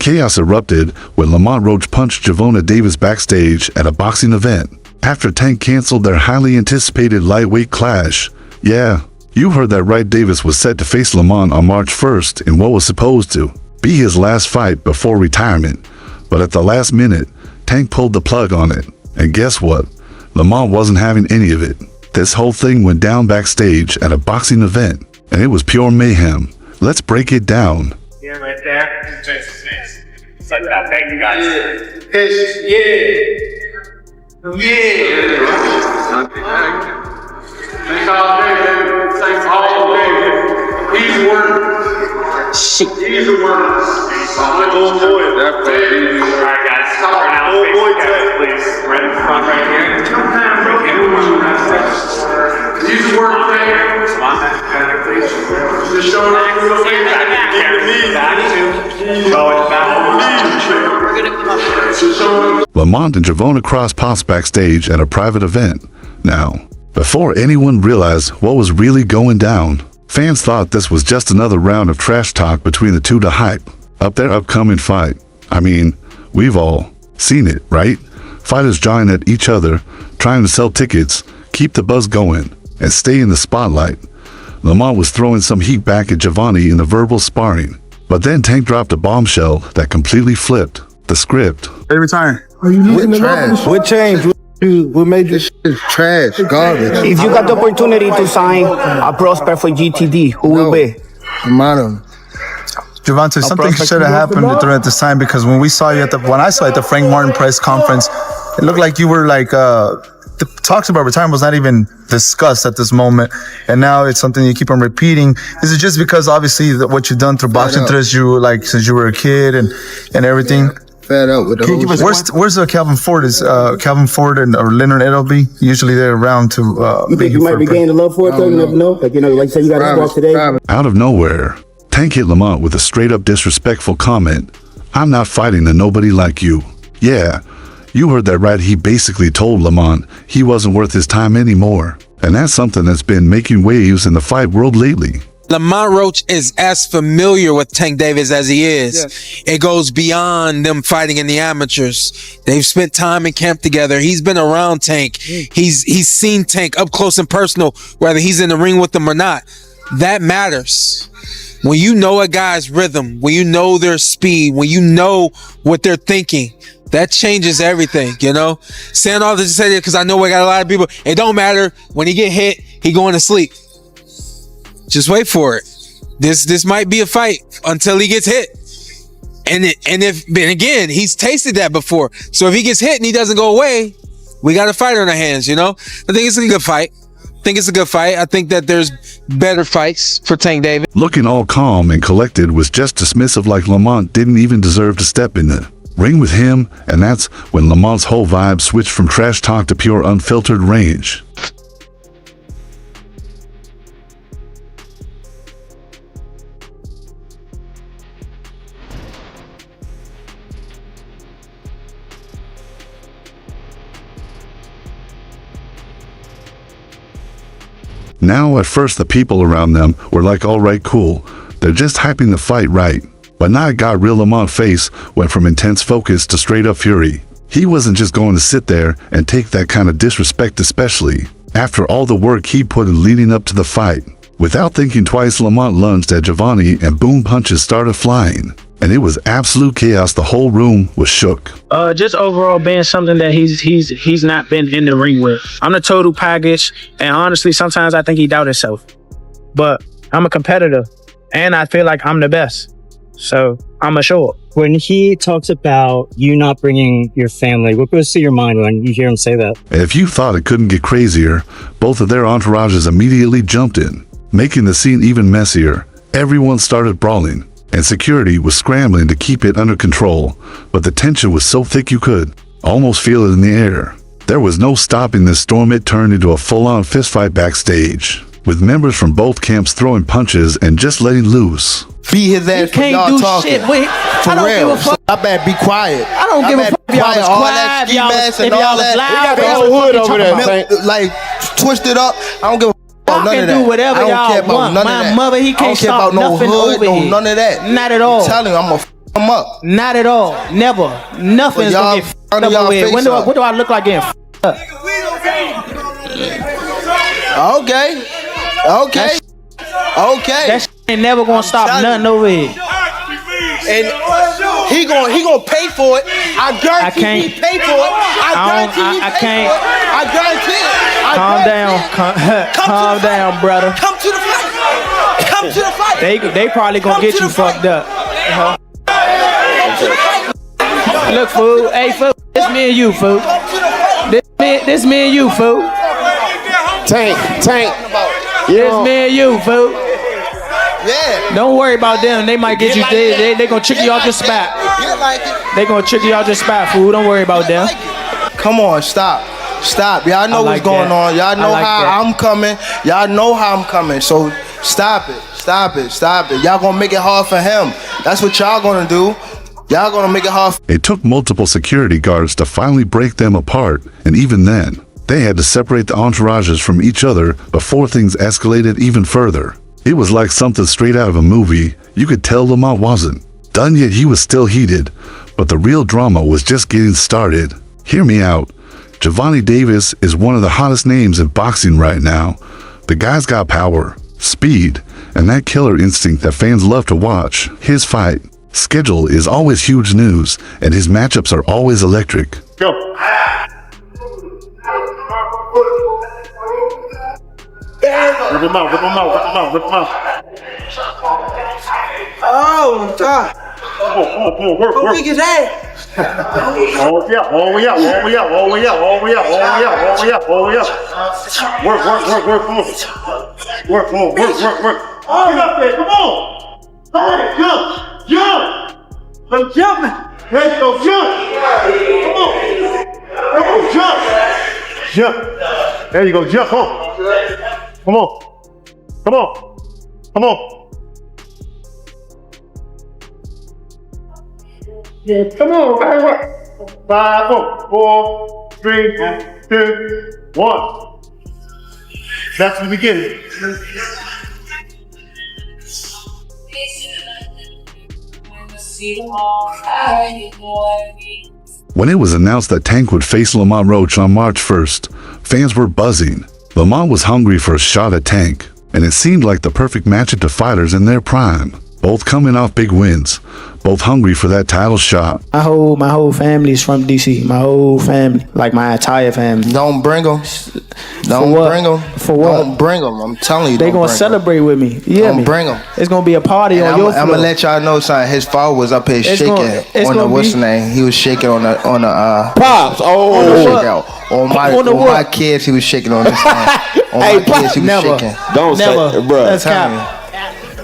Chaos erupted when Lamont Roach punched Javona Davis backstage at a boxing event after Tank canceled their highly anticipated lightweight clash. Yeah, you heard that right. Davis was set to face Lamont on March 1st in what was supposed to be his last fight before retirement, but at the last minute, Tank pulled the plug on it. And guess what? Lamont wasn't having any of it. This whole thing went down backstage at a boxing event, and it was pure mayhem. Let's break it down. Yeah, right there. Such that. Thank you guys. Thanks all day, baby. Thanks all day. Easy work. Shit. Easy work. Alright guys, for now, please. Right in front right here. Easy work, man. Come on, back, please. Just showing up real quick. Lamont and Javona crossed paths backstage at a private event. Now, before anyone realized what was really going down, fans thought this was just another round of trash talk between the two to hype up their upcoming fight. I mean, we've all seen it, right? Fighters jawing at each other, trying to sell tickets, keep the buzz going, and stay in the spotlight. Lamont was throwing some heat back at Giovanni in the verbal sparring, but then Tank dropped a bombshell that completely flipped the script. They retiring. What trash? What changed? What made this shit trash? Garbage. If you got the opportunity to sign a prospect for GTD, who will be? Madam. Javante, something should have happened during this time, because when I saw you at the Frank Martin press conference, it looked like you were like the talks about retirement was not even discussed at this moment, and now it's something you keep on repeating. Is it just because obviously what you've done through boxing since you were a kid and everything? Fed up with the whole Where's Calvin Ford? Is Calvin Ford or Leonard Edelby usually they're around to? You think you might be gaining love for it though? You never know. Like like say you got to walk today. Out of nowhere, Tank hit Lamont with a straight-up disrespectful comment. "I'm not fighting a nobody like you." Yeah, you heard that right. He basically told Lamont he wasn't worth his time anymore. And that's something that's been making waves in the fight world lately. Lamont Roach is as familiar with Tank Davis as he is. Yes. It goes beyond them fighting in the amateurs. They've spent time in camp together. He's been around Tank. He's seen Tank up close and personal, whether he's in the ring with them or not. That matters. When you know a guy's rhythm, when you know their speed, when you know what they're thinking, that changes everything, you know? Saying all this to say that because I know we got a lot of people. It don't matter. When he get hit, he going to sleep. Just wait for it. This might be a fight until he gets hit. And again, he's tasted that before. So if he gets hit and he doesn't go away, we got a fighter on our hands, you know? I think it's a good fight. I think that there's better fights for Tank Davis. Looking all calm and collected was just dismissive, like Lamont didn't even deserve to step in the ring with him, and that's when Lamont's whole vibe switched from trash talk to pure unfiltered rage. Now, at first, the people around them were like, all right, cool. They're just hyping the fight right. But now it got real. Lamont's face went from intense focus to straight up fury. He wasn't just going to sit there and take that kind of disrespect, especially after all the work he put in leading up to the fight. Without thinking twice, Lamont lunged at Giovanni and boom, punches started flying. And it was absolute chaos. The whole room was shook. Just overall being something that he's not been in the ring with. I'm the total package, and honestly, sometimes I think he doubt himself. But I'm a competitor, and I feel like I'm the best. So I'm a show up. When he talks about you not bringing your family, what goes through your mind when you hear him say that? If you thought it couldn't get crazier, both of their entourages immediately jumped in, making the scene even messier. Everyone started brawling, and security was scrambling to keep it under control, but the tension was so thick you could almost feel it in the air. There was no stopping this storm. It turned into a full-on fistfight backstage, with members from both camps throwing punches and just letting loose. Beat his ass for y'all talking. Shit. Wait, For I don't real. give a fuck. I better be quiet. I don't give a fuck if y'all was All quiet, that if ski y'all mask was and all that. loud. We got the whole hood over there. Like, twisted up. I don't give a fuck about none of that. Y'all can do whatever I don't care y'all about want. none of My that. mother, he I don't can't care stop about no nothing hood, over no here. none of that. Not at all. I'm telling you, I'm a him up. Not at all. Never. Nothing's But gonna y'all get f***ed up under y'all over here. face up. What do I look like getting f***ed up? Okay. That shit ain't never gonna stop nothing over here. And he gonna pay for it. I guarantee he pay for it. I guarantee. Calm down. Calm down, brother. Come to the fight. Come to the fight. They probably gonna get you fucked up. Look, fool. Hey, fool. This me and you, fool. This me and you, fool. Tank. This me and you, fool. Yeah. Don't worry about them. They might get you. They gonna trick you off the spot. They gonna trick you off the spot, fool. Don't worry about them. Come on, stop. Y'all know what's going on. Y'all know how I'm coming. Y'all know how I'm coming. So stop it. Y'all gonna make it hard for him. That's what y'all gonna do. Y'all gonna make it hard. It took multiple security guards to finally break them apart, and even then, they had to separate the entourages from each other before things escalated even further. It was like something straight out of a movie. You could tell Lamont wasn't done yet. He was still heated, but the real drama was just getting started. Hear me out. Gervonta Davis is one of the hottest names in boxing right now. The guy's got power, speed, and that killer instinct that fans love to watch. His fight schedule is always huge news, and his matchups are always electric. Go. Rip him out. Oh, God. Come on, work. How big is that? All the way out. Work, come on. Work. Get up there, come on. Jump. I'm jumping. Let's go, jump. Come on, jump. There you go, jump, come on. Yeah, come on, baby. 5, 4, 3, 2, 1. That's the beginning. When it was announced that Tank would face Lamont Roach on March 1st, fans were buzzing. Lamont was hungry for a shot at Tank, and it seemed like the perfect matchup to fighters in their prime. Both coming off big wins, both hungry for that title shot. My whole family is from DC. My whole family, like my entire family. Don't bring them. For what? Don't bring them. I'm telling you. They gonna celebrate with me. Don't bring them. It's gonna be a party on your floor. I'm gonna let y'all know something. His father was up here shaking on the what's the name? He was shaking on the Pops. On my kids, he was shaking on this thing. On my kids, he was shaking. Don't say, bro. That's cap.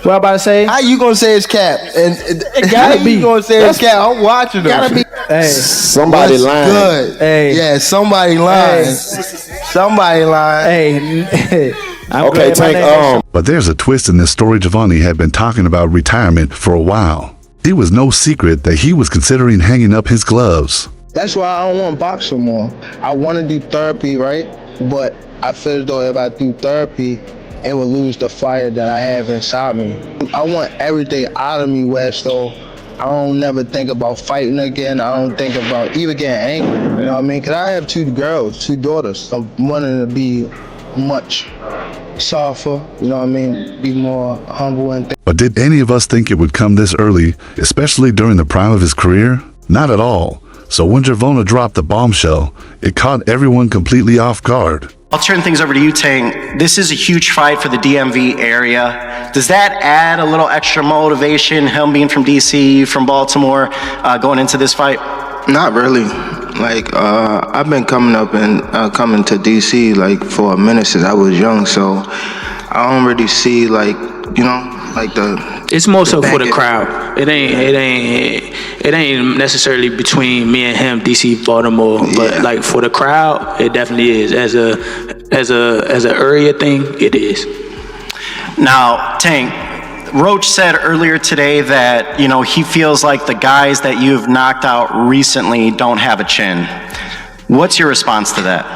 What I about to say? How you gonna say it's cap? And it gotta be. You gonna say it's cap? I'm watching them. Gotta be. Hey, somebody lying. Good. Hey, yeah, somebody lying. Hey. Somebody lying. Hey, okay, Tank. But there's a twist in this story. Gervonta had been talking about retirement for a while. It was no secret that he was considering hanging up his gloves. That's why I don't want to box no more. I want to do therapy, right? But I feel as though if I do therapy, it will lose the fire that I have inside me. I want everything out of me, Wes, so I don't never think about fighting again. I don't think about even getting angry, you know what I mean? Because I have 2 daughters. I'm wanting to be much softer, you know what I mean? Be more humble and But did any of us think it would come this early, especially during the prime of his career? Not at all. So when Gervonta dropped the bombshell, it caught everyone completely off guard. I'll turn things over to you, Tank. This is a huge fight for the DMV area. Does that add a little extra motivation, him being from DC, from Baltimore, going into this fight? Not really. Like, I've been coming up and coming to DC like for a minute since I was young, so I don't really see like, you know, like the. It's more so for the crowd. It ain't necessarily between me and him, DC, Baltimore, but like for the crowd, it definitely is. As a area thing, it is. Now, Tank, Roach said earlier today that, you know, he feels like the guys that you've knocked out recently don't have a chin. What's your response to that?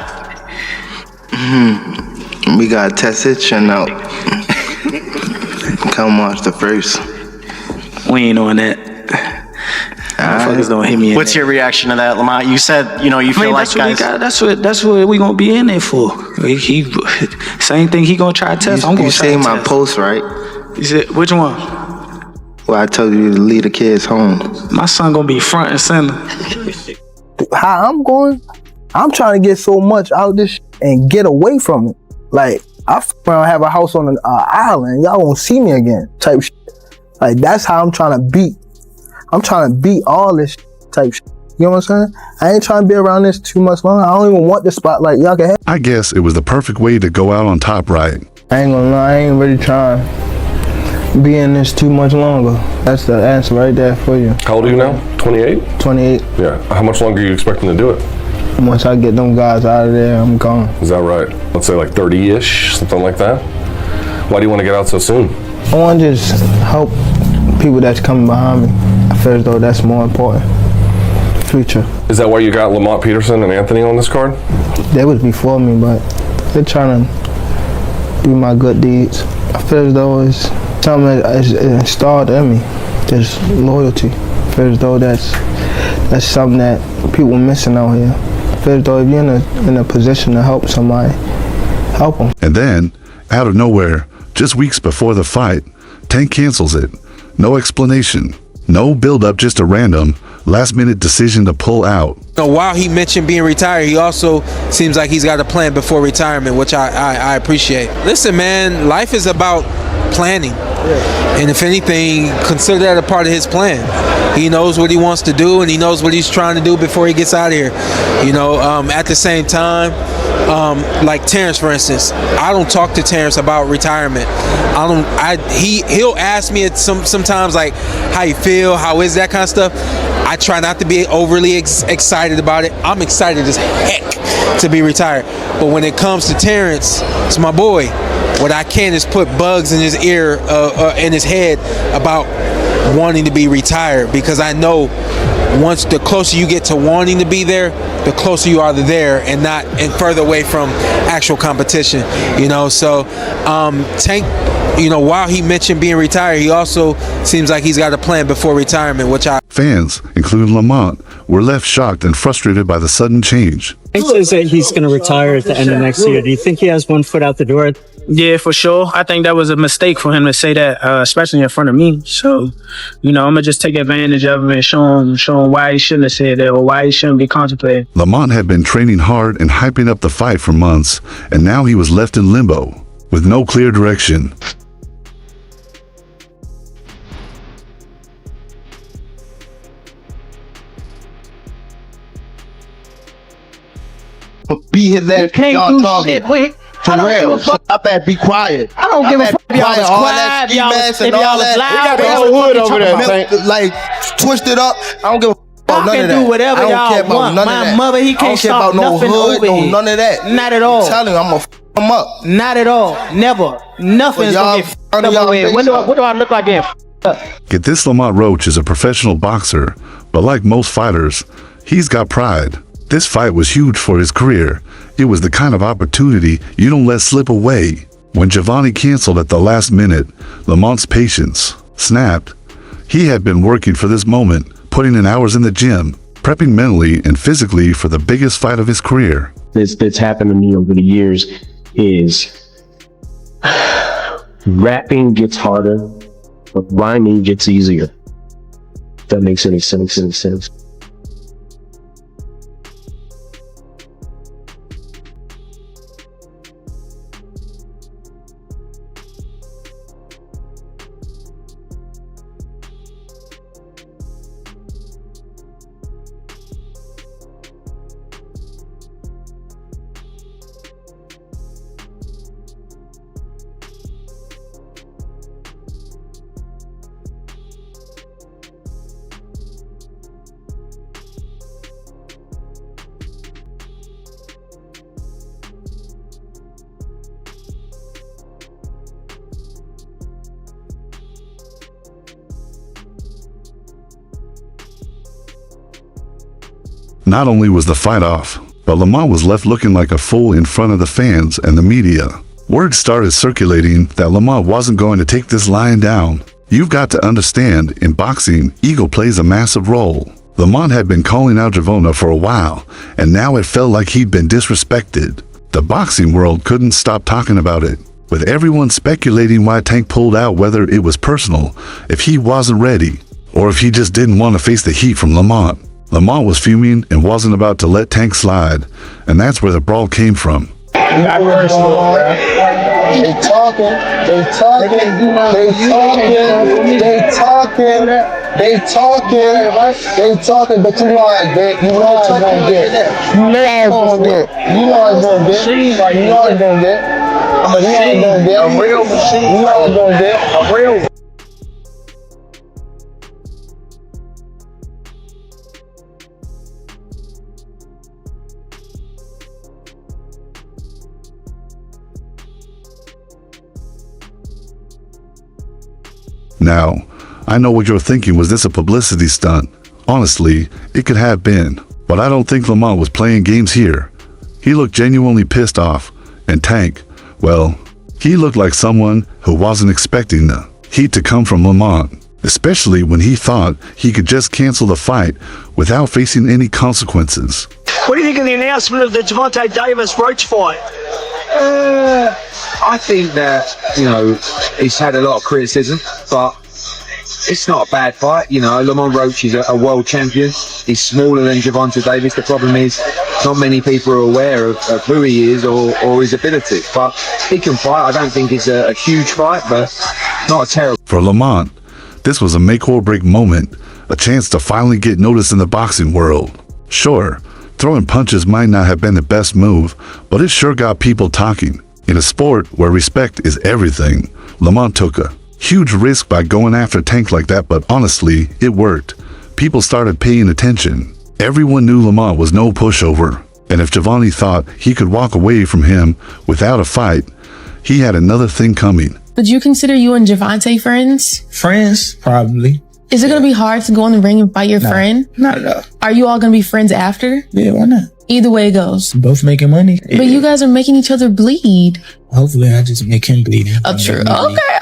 We gotta test his chin out. Come watch the first. We ain't on that. motherfuckers don't hit me. What's your reaction to that, Lamont? You said, you know, you feel like guys. That's what we gonna be in there for. He same thing. He gonna try to test. I'm gonna try to test. You seen my post, right? You said which one? Well, I told you to leave the kids home. My son gonna be front and center. How I'm going, I'm trying to get so much out of this and get away from it. Like, I have a house on an island. Y'all won't see me again type shit. Like, that's how I'm trying to beat. I'm trying to beat all this type shit. You know what I'm saying? I ain't trying to be around this too much longer. I don't even want the spotlight. Y'all can have. I guess it was the perfect way to go out on top, right? I ain't gonna lie, I ain't really trying to be in this too much longer. That's the answer right there for you. How old are you now? 28? 28. Yeah. How much longer are you expecting to do it? Once I get them guys out of there, I'm gone. Is that right? Let's say like 30-ish, something like that? Why do you want to get out so soon? I want to just help people that's coming behind me. I feel as though that's more important. Future. Is that why you got Lamont Peterson and Anthony on this card? They was before me, but they're trying to do my good deeds. I feel as though it's something that is installed in me. There's loyalty. I feel as though that's something that people are missing out here. I feel as though if you're in a position to help somebody, help them. And then, out of nowhere, just weeks before the fight, Tank cancels it. No explanation. No build-up, just a random, last-minute decision to pull out. While he mentioned being retired, he also seems like he's got a plan before retirement, which I appreciate. Listen, man, life is about planning. And if anything, consider that a part of his plan. He knows what he wants to do, and he knows what he's trying to do before he gets out of here. You know, at the same time, like Terrence, for instance, I don't talk to Terrence about retirement. He'll ask me sometimes like how you feel, how is that kind of stuff. I try not to be overly excited about it. I'm excited as heck to be retired. But when it comes to Terrence, it's my boy. What I can is put bugs in his ear, in his head about wanting to be retired, because I know once the closer you get to wanting to be there, the closer you are to there and further away from actual competition, you know. So Tank, you know, while he mentioned being retired, he also seems like he's got a plan before retirement, which Fans, including Lamont, were left shocked and frustrated by the sudden change. He says that he's going to retire at the end of next year. Do you think he has one foot out the door? Yeah, for sure. I think that was a mistake for him to say that, especially in front of me. So, you know, I'm going to just take advantage of him and show him why he shouldn't have said that or why he shouldn't be contemplating. Lamont had been training hard and hyping up the fight for months, and now he was left in limbo with no clear direction. Beat his ass. Can't do shit, wait. For real. I better be quiet. I don't give a fuck if y'all was quiet, if y'all was loud. We got the whole hood over there. Like, twist it up. I don't give a fuck about none of that. Do whatever y'all want. My mother, he can't stop nothing over here. None of that. Not at all. I'm telling you, I'm gonna f him up. Not at all. Never. Nothing's gonna get f***ed up over here. What do I look like getting f***ed up? Get this, Lamont Roach is a professional boxer, but like most fighters, he's got pride. This fight was huge for his career. It was the kind of opportunity you don't let slip away. When Giovanni canceled at the last minute, Lamont's patience snapped. He had been working for this moment, putting in hours in the gym, prepping mentally and physically for the biggest fight of his career. That's happened to me over the years is rapping gets harder, but rhyming gets easier. If that makes any sense. Not only was the fight off, but Lamont was left looking like a fool in front of the fans and the media. Word started circulating that Lamont wasn't going to take this lying down. You've got to understand, in boxing, ego plays a massive role. Lamont had been calling out Javona for a while, and now it felt like he'd been disrespected. The boxing world couldn't stop talking about it, with everyone speculating why Tank pulled out, whether it was personal, if he wasn't ready, or if he just didn't want to face the heat from Lamont. Lamont was fuming and wasn't about to let Tank slide, and that's where the brawl came from. They talking, but you know I get. You know I gonna get. You know I gonna get. You know I gonna get. You know I gonna get. I'm a machine. A real machine. You know I gonna get. A real. Now, I know what you're thinking. Was this a publicity stunt? Honestly, it could have been, but I don't think Lamont was playing games here. He looked genuinely pissed off, and Tank, well, he looked like someone who wasn't expecting the heat to come from Lamont, especially when he thought he could just cancel the fight without facing any consequences. What do you think of the announcement of the Gervonta Davis Roach fight? I think that, he's had a lot of criticism, but it's not a bad fight. Lamont Roach is a world champion. He's smaller than Gervonta Davis. The problem is not many people are aware of who he is or his ability. But he can fight. I don't think it's a huge fight, but not a terrible. For Lamont, this was a make or break moment, a chance to finally get noticed in the boxing world. Sure, throwing punches might not have been the best move, but it sure got people talking. In a sport where respect is everything, Lamont took a huge risk by going after Tank like that, but honestly, it worked. People started paying attention. Everyone knew Lamont was no pushover, and if Giovanni thought he could walk away from him without a fight, he had another thing coming. Would you consider you and Gervonta friends? Friends? Probably. Is it going to be hard to go in the ring and fight your friend? Not at all. Are you all going to be friends after? Yeah, why not? Either way it goes. Both making money. But you guys are making each other bleed. Hopefully I just make him bleed. Oh, true. Okay.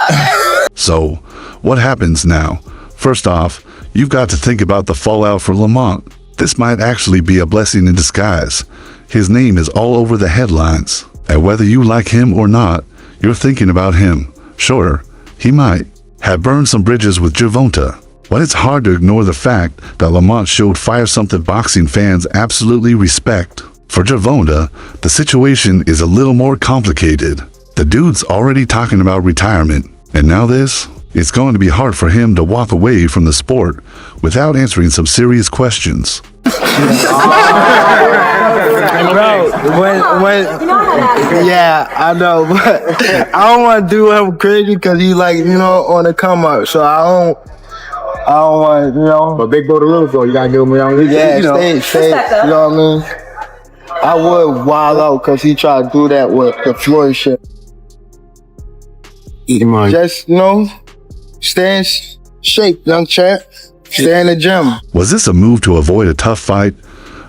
So, what happens now? First off, you've got to think about the fallout for Lamont. This might actually be a blessing in disguise. His name is all over the headlines, and whether you like him or not, you're thinking about him. Sure, he might have burned some bridges with Gervonta, but it's hard to ignore the fact that Lamont showed fire, something boxing fans absolutely respect. For Gervonta, the situation is a little more complicated. The dude's already talking about retirement, and now this? It's going to be hard for him to walk away from the sport without answering some serious questions. Yeah, I know, but I don't want to do him crazy because he on the come up, so I don't want, But big boy the rules, though, you gotta give him your own. Yeah, stay, you know what I mean? I would wild out because he tried to do that with the Floyd shit. Just, stay in shape, young chap. Stay in the gym. Was this a move to avoid a tough fight?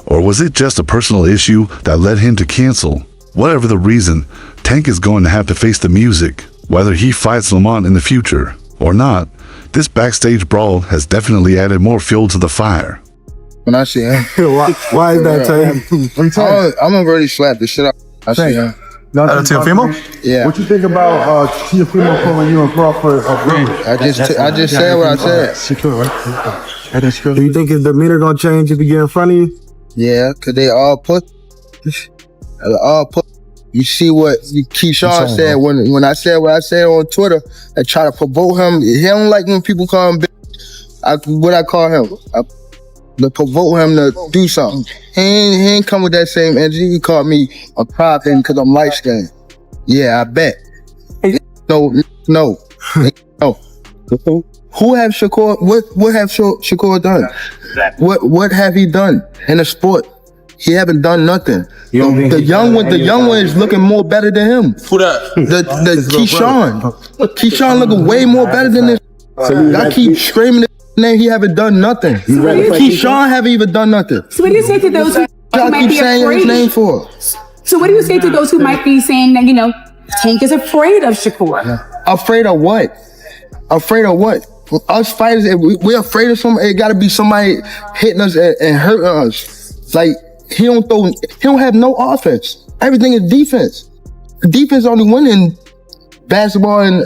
Or was it just a personal issue that led him to cancel? Whatever the reason, Tank is going to have to face the music, whether he fights Lamont in the future or not. This backstage brawl has definitely added more fuel to the fire. When I see him. Why is that, Tay? I'm gonna really slap the shit out. I see him. Teofimo? Yeah. What you think about Teofimo calling you and Crawford a ring? I just said what I said. Secure, right? Do you think his demeanor gonna change if he get in front of you? Yeah, cause they all put. You see what Keyshawn said when I said what I said on Twitter. I try to provoke him. He don't like when people call him bitch. What I call him? To provoke him to do something. He ain't come with that same energy. He called me a problem because I'm light skinned. Yeah, I bet. No. Who have Shakur? What have Shakur done? What have he done in the sport? He haven't done nothing. The young one is looking more better than him. Who that? The Keyshawn looking way more better than this. I keep screaming his name. He haven't done nothing. Keyshawn haven't even done nothing. So what do you say to those who might be saying his name afraid? for? So what do you say to those who might be saying that Tank is afraid of Shakur? Afraid of what? Afraid of what? Us fighters, if we're afraid of something, it gotta be somebody hitting us and hurting us. Like, he don't have no offense. Everything is defense. Defense only win in basketball and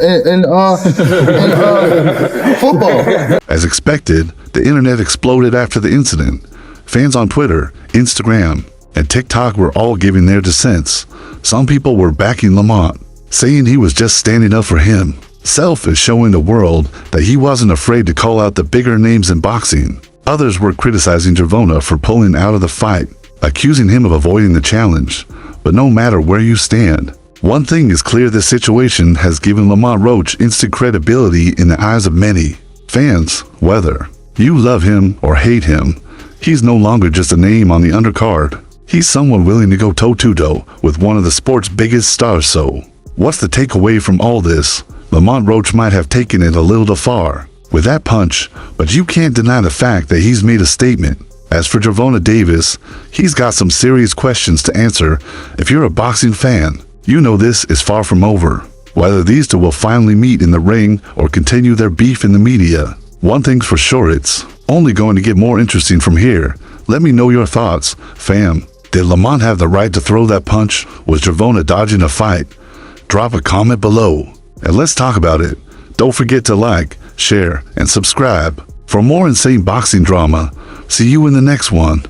football. As expected, the internet exploded after the incident. Fans on Twitter, Instagram, and TikTok were all giving their dissents. Some people were backing Lamont, saying he was just standing up for him. Self is showing the world that he wasn't afraid to call out the bigger names in boxing. Others were criticizing Gervonta for pulling out of the fight, accusing him of avoiding the challenge. But no matter where you stand, one thing is clear: this situation has given Lamont Roach instant credibility in the eyes of many fans. Whether you love him or hate him, he's no longer just a name on the undercard. He's someone willing to go toe-to-toe with one of the sport's biggest stars. So, what's the takeaway from all this? Lamont Roach might have taken it a little too far with that punch, but you can't deny the fact that he's made a statement. As for Gervonta Davis, he's got some serious questions to answer. If you're a boxing fan, you know this is far from over. Whether these two will finally meet in the ring or continue their beef in the media, one thing's for sure, it's only going to get more interesting from here. Let me know your thoughts, fam. Did Lamont have the right to throw that punch? Was Gervonta dodging a fight? Drop a comment below, and let's talk about it. Don't forget to like, share, and subscribe for more insane boxing drama. See you in the next one.